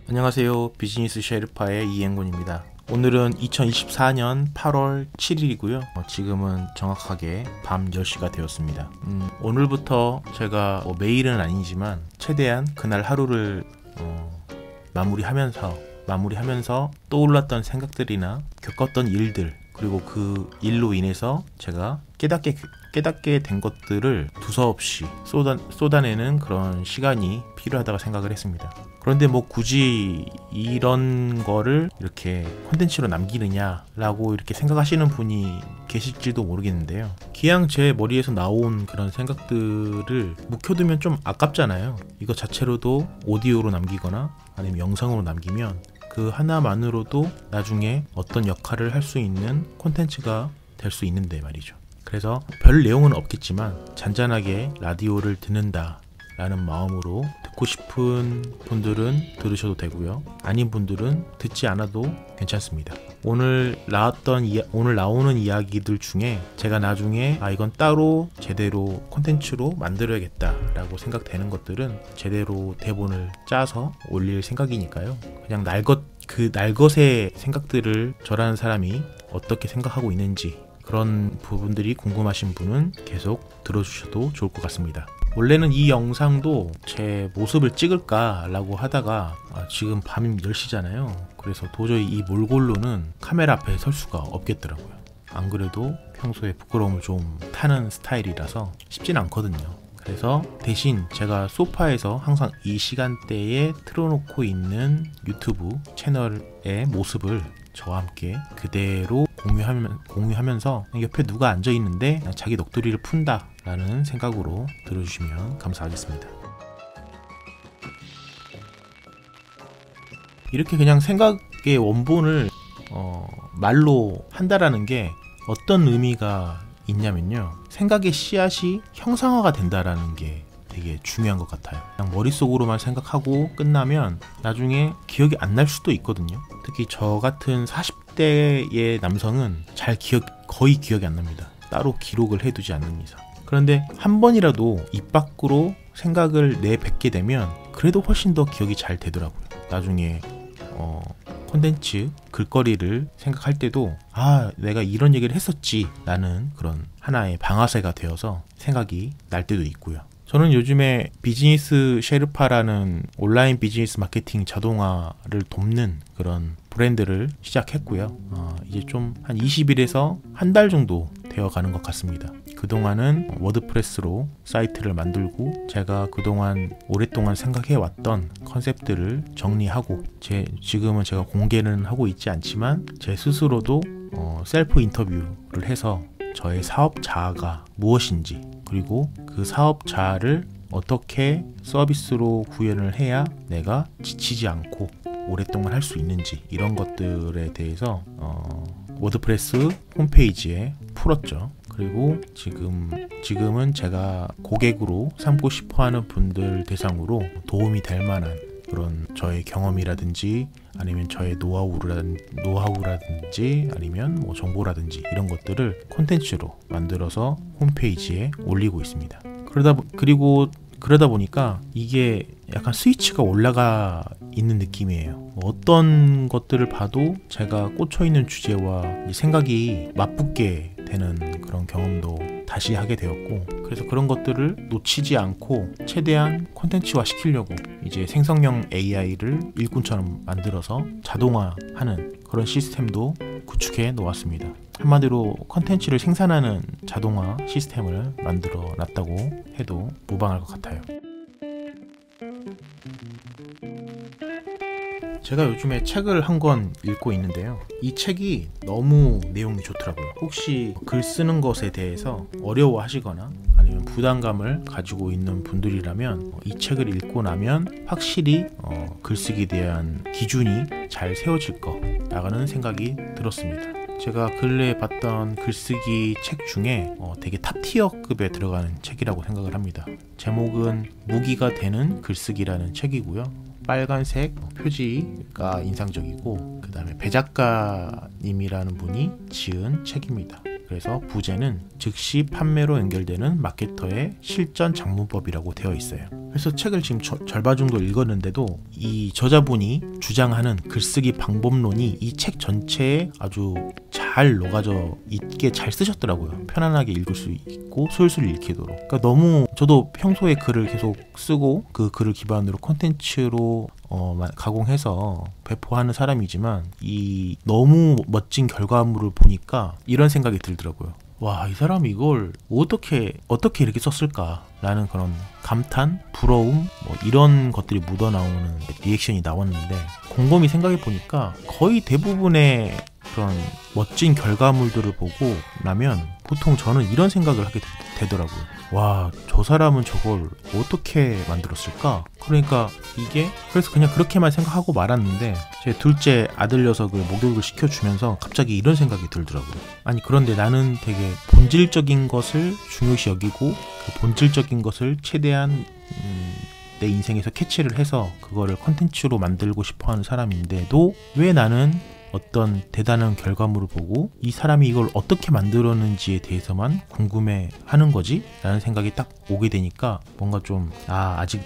안녕하세요. 비즈니스 셰르파의 이행곤입니다. 오늘은 2024년 8월 7일이고요. 지금은 정확하게 밤 10시가 되었습니다. 오늘부터 제가 매일은 아니지만 최대한 그날 하루를 마무리하면서 떠올랐던 생각들이나 겪었던 일들, 그리고 그 일로 인해서 제가 깨닫게 된 것들을 두서없이 쏟아내는 그런 시간이 필요하다고 생각을 했습니다. 그런데 굳이 이런 거를 이렇게 콘텐츠로 남기느냐라고 이렇게 생각하시는 분이 계실지도 모르겠는데요. 기왕 제 머리에서 나온 그런 생각들을 묵혀두면 좀 아깝잖아요. 이거 자체로도 오디오로 남기거나 아니면 영상으로 남기면 그 하나만으로도 나중에 어떤 역할을 할 수 있는 콘텐츠가 될 수 있는데 말이죠. 그래서 별 내용은 없겠지만 잔잔하게 라디오를 듣는다 라는 마음으로 듣고 싶은 분들은 들으셔도 되고요. 아닌 분들은 듣지 않아도 괜찮습니다. 오늘 나오는 이야기들 중에 제가 나중에 이건 따로 제대로 콘텐츠로 만들어야겠다 라고 생각되는 것들은 제대로 대본을 짜서 올릴 생각이니까요. 그냥 날것의 생각들을 저라는 사람이 어떻게 생각하고 있는지 그런 부분들이 궁금하신 분은 계속 들어주셔도 좋을 것 같습니다. 원래는 이 영상도 제 모습을 찍을까 라고 하다가 지금 밤 10시잖아요. 그래서 도저히 이 몰골로는 카메라 앞에 설 수가 없겠더라고요. 안 그래도 평소에 부끄러움을 좀 타는 스타일이라서 쉽진 않거든요. 그래서 대신 제가 소파에서 항상 이 시간대에 틀어놓고 있는 유튜브 채널의 모습을 저와 함께 그대로 공유하면서 옆에 누가 앉아있는데 자기 넋두리를 푼다 라는 생각으로 들어주시면 감사하겠습니다. 이렇게 그냥 생각의 원본을 말로 한다라는 게 어떤 의미가 있냐면요, 생각의 씨앗이 형상화가 된다라는 게 되게 중요한 것 같아요. 그냥 머릿속으로만 생각하고 끝나면 나중에 기억이 안 날 수도 있거든요. 특히 저 같은 40대의 남성은 거의 기억이 안 납니다. 따로 기록을 해두지 않는 이상. 그런데 한 번이라도 입 밖으로 생각을 내뱉게 되면 그래도 훨씬 더 기억이 잘 되더라고요. 나중에 콘텐츠 글거리를 생각할 때도 내가 이런 얘기를 했었지 라는 그런 하나의 방아쇠가 되어서 생각이 날 때도 있고요. 저는 요즘에 비즈니스 셰르파라는 온라인 비즈니스 마케팅 자동화를 돕는 그런 브랜드를 시작했고요. 이제 좀 한 20일에서 한 달 정도 되어 가는 것 같습니다. 그동안은 워드프레스로 사이트를 만들고 제가 그동안 오랫동안 생각해왔던 컨셉들을 정리하고 지금은 제가 공개는 하고 있지 않지만 제 스스로도 셀프 인터뷰를 해서 저의 사업 자아가 무엇인지, 그리고 그 사업 자아를 어떻게 서비스로 구현을 해야 내가 지치지 않고 오랫동안 할 수 있는지, 이런 것들에 대해서 워드프레스 홈페이지에 풀었죠. 그리고 지금은 제가 고객으로 삼고 싶어하는 분들 대상으로 도움이 될 만한 그런 저의 경험이라든지 아니면 저의 노하우라든지 아니면 정보라든지 이런 것들을 콘텐츠로 만들어서 홈페이지에 올리고 있습니다. 그러다 보니까 이게 약간 스위치가 올라가 있는 느낌이에요. 어떤 것들을 봐도 제가 꽂혀있는 주제와 생각이 맞붙게 되는 그런 경험도 다시 하게 되었고, 그래서 그런 것들을 놓치지 않고 최대한 콘텐츠화 시키려고 이제 생성형 AI를 일꾼처럼 만들어서 자동화하는 그런 시스템도 구축해 놓았습니다. 한마디로 콘텐츠를 생산하는 자동화 시스템을 만들어 놨다고 해도 무방할 것 같아요. 제가 요즘에 책을 한 권 읽고 있는데요. 이 책이 너무 내용이 좋더라고요. 혹시 글 쓰는 것에 대해서 어려워하시거나 아니면 부담감을 가지고 있는 분들이라면 이 책을 읽고 나면 확실히 글쓰기에 대한 기준이 잘 세워질 거라는 생각이 들었습니다. 제가 근래에 봤던 글쓰기 책 중에 되게 탑티어급에 들어가는 책이라고 생각을 합니다. 제목은 무기가 되는 글쓰기라는 책이고요. 빨간색 표지가 인상적이고 그 다음에 배 작가님이라는 분이 지은 책입니다. 그래서 부제는 즉시 판매로 연결되는 마케터의 실전 장문법이라고 되어 있어요. 그래서 책을 지금 절반 정도 읽었는데도 이 저자분이 주장하는 글쓰기 방법론이 이 책 전체에 아주 잘 녹아져 있게 잘 쓰셨더라고요. 편안하게 읽을 수 있고 술술 읽히도록. 그러니까 너무 저도 평소에 글을 계속 쓰고 그 글을 기반으로 콘텐츠로 가공해서 배포하는 사람이지만 이 너무 멋진 결과물을 보니까 이런 생각이 들더라고요. 와, 이 사람이 이걸 어떻게 이렇게 썼을까 라는 그런 감탄, 부러움 이런 것들이 묻어나오는 리액션이 나왔는데, 곰곰이 생각해 보니까 거의 대부분의 그런 멋진 결과물들을 보고 나면 보통 저는 이런 생각을 하게 되더라고요. 와, 저 사람은 저걸 어떻게 만들었을까? 그러니까 그래서 그냥 그렇게만 생각하고 말았는데, 제 둘째 아들 녀석을 목욕을 시켜주면서 갑자기 이런 생각이 들더라고요. 아니, 그런데 나는 되게 본질적인 것을 중요시 여기고 그 본질적인 것을 최대한 내 인생에서 캐치를 해서 그거를 컨텐츠로 만들고 싶어하는 사람인데도 왜 나는 어떤 대단한 결과물을 보고 이 사람이 이걸 어떻게 만들었는지에 대해서만 궁금해하는 거지? 라는 생각이 딱 오게 되니까 뭔가 좀 아직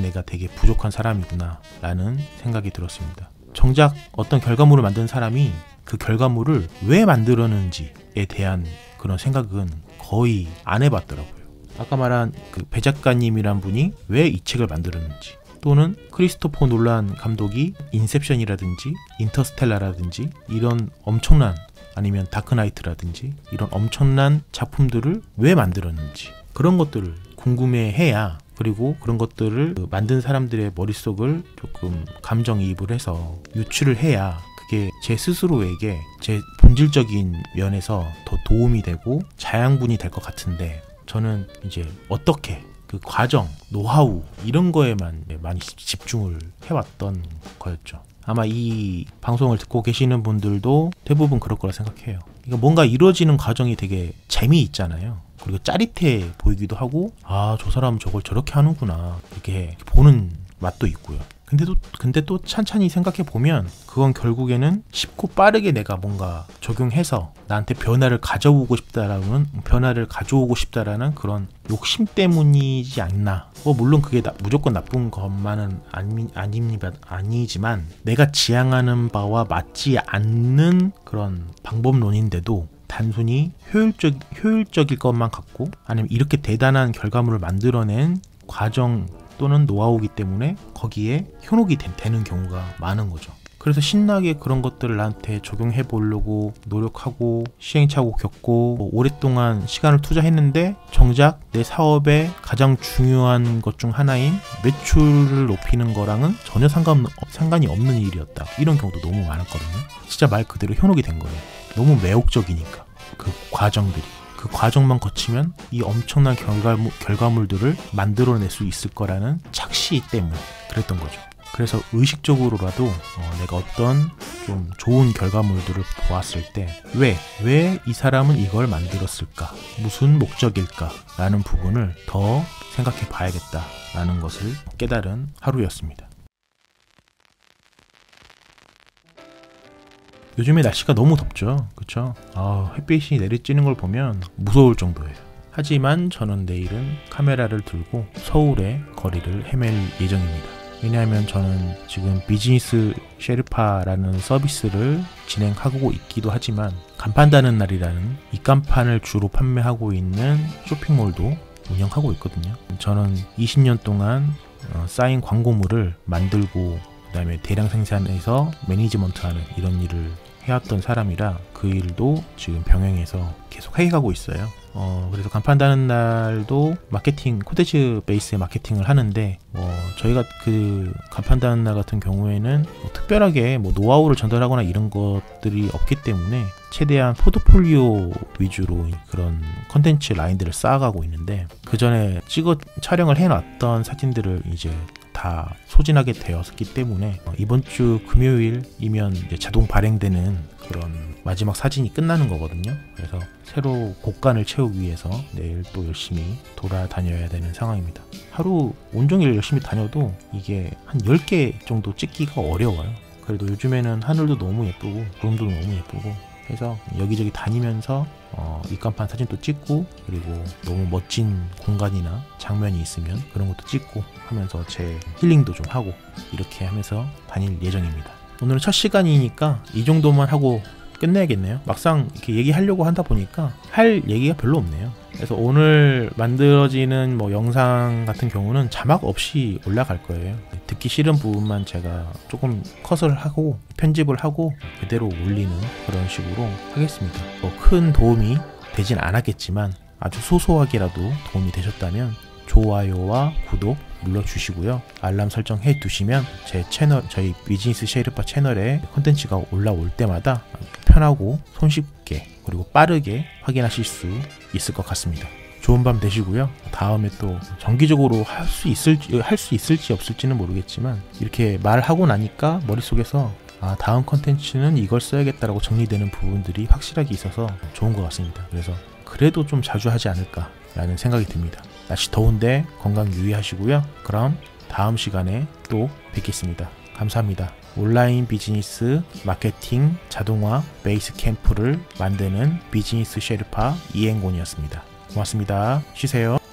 내가 되게 부족한 사람이구나 라는 생각이 들었습니다. 정작 어떤 결과물을 만든 사람이 그 결과물을 왜 만들었는지에 대한 그런 생각은 거의 안 해봤더라고요. 아까 말한 그 배 작가님이란 분이 왜 이 책을 만들었는지, 또는 크리스토퍼 놀란 감독이 인셉션이라든지 인터스텔라라든지 이런 엄청난, 아니면 다크나이트라든지 이런 엄청난 작품들을 왜 만들었는지, 그런 것들을 궁금해해야, 그리고 그런 것들을 만든 사람들의 머릿속을 조금 감정이입을 해서 유추를 해야 그게 제 스스로에게 제 본질적인 면에서 더 도움이 되고 자양분이 될 것 같은데, 저는 이제 어떻게 그 과정, 노하우 이런 거에만 많이 집중을 해왔던 거였죠. 아마 이 방송을 듣고 계시는 분들도 대부분 그럴 거라 생각해요. 그러니까 뭔가 이루어지는 과정이 되게 재미있잖아요. 그리고 짜릿해 보이기도 하고, 저 사람은 저걸 저렇게 하는구나 이렇게 보는 맛도 있고요. 근데 또 찬찬히 생각해 보면 그건 결국에는 쉽고 빠르게 내가 뭔가 적용해서 나한테 변화를 가져오고 싶다라는 그런 욕심 때문이지 않나. 물론 그게 무조건 나쁜 것만은 아니지만 내가 지향하는 바와 맞지 않는 그런 방법론인데도 단순히 효율적일 것만 같고, 아니면 이렇게 대단한 결과물을 만들어낸 과정 또는 노하우이기 때문에 거기에 현혹이 되는 경우가 많은 거죠. 그래서 신나게 그런 것들을 나한테 적용해 보려고 노력하고 시행착오 겪고 오랫동안 시간을 투자했는데, 정작 내 사업의 가장 중요한 것 중 하나인 매출을 높이는 거랑은 전혀 상관이 없는 일이었다. 이런 경우도 너무 많았거든요. 진짜 말 그대로 현혹이 된 거예요. 너무 매혹적이니까 그 과정들이. 그 과정만 거치면 이 엄청난 결과물들을 만들어낼 수 있을 거라는 착시 때문에 그랬던 거죠. 그래서 의식적으로라도 내가 어떤 좀 좋은 결과물들을 보았을 때 왜 이 사람은 이걸 만들었을까? 무슨 목적일까? 라는 부분을 더 생각해 봐야겠다라는 것을 깨달은 하루였습니다. 요즘에 날씨가 너무 덥죠. 그쵸? 햇빛이 내리쬐는 걸 보면 무서울 정도예요. 하지만 저는 내일은 카메라를 들고 서울의 거리를 헤맬 예정입니다. 왜냐하면 저는 지금 비즈니스 셰르파라는 서비스를 진행하고 있기도 하지만, 간판다는 날이라는 입간판을 주로 판매하고 있는 쇼핑몰도 운영하고 있거든요. 저는 20년 동안 쌓인 광고물을 만들고 그다음에 대량 생산해서 매니지먼트하는 이런 일을 해왔던 사람이라 그 일도 지금 병행해서 계속 해가고 있어요. 그래서 간판다는 날도 마케팅, 콘텐츠 베이스의 마케팅을 하는데, 저희가 그 간판다는 날 같은 경우에는 특별하게 노하우를 전달하거나 이런 것들이 없기 때문에 최대한 포트폴리오 위주로 그런 콘텐츠 라인들을 쌓아가고 있는데, 그 전에 촬영을 해놨던 사진들을 이제 다 소진하게 되었기 때문에 이번 주 금요일이면 이제 자동 발행되는 그런 마지막 사진이 끝나는 거거든요. 그래서 새로 곡간을 채우기 위해서 내일 또 열심히 돌아다녀야 되는 상황입니다. 하루 온종일 열심히 다녀도 이게 한 10개 정도 찍기가 어려워요. 그래도 요즘에는 하늘도 너무 예쁘고 구름도 너무 예쁘고 해서 여기저기 다니면서 입간판 사진도 찍고, 그리고 너무 멋진 공간이나 장면이 있으면 그런 것도 찍고 하면서 제 힐링도 좀 하고 이렇게 하면서 다닐 예정입니다. 오늘은 첫 시간이니까 이 정도만 하고 끝내야겠네요. 막상 이렇게 얘기하려고 하다 보니까 할 얘기가 별로 없네요. 그래서 오늘 만들어지는 영상 같은 경우는 자막 없이 올라갈 거예요. 듣기 싫은 부분만 제가 조금 컷을 하고 편집을 하고 그대로 올리는 그런 식으로 하겠습니다. 큰 도움이 되진 않았겠지만 아주 소소하게라도 도움이 되셨다면 좋아요와 구독 눌러주시고요. 알람 설정해 두시면 제 채널, 저희 비즈니스 셰르파 채널에 콘텐츠가 올라올 때마다 편하고 손쉽게 그리고 빠르게 확인하실 수 있을 것 같습니다. 좋은 밤 되시고요. 다음에 또 정기적으로 할 수 있을지 없을지는 모르겠지만 이렇게 말하고 나니까 머릿속에서 다음 콘텐츠는 이걸 써야겠다라고 정리되는 부분들이 확실하게 있어서 좋은 것 같습니다. 그래서 그래도 좀 자주 하지 않을까 라는 생각이 듭니다. 날씨 더운데 건강 유의하시고요. 그럼 다음 시간에 또 뵙겠습니다. 감사합니다. 온라인 비즈니스 마케팅 자동화 베이스 캠프를 만드는 비즈니스 셰르파 이행곤이었습니다. 고맙습니다. 쉬세요.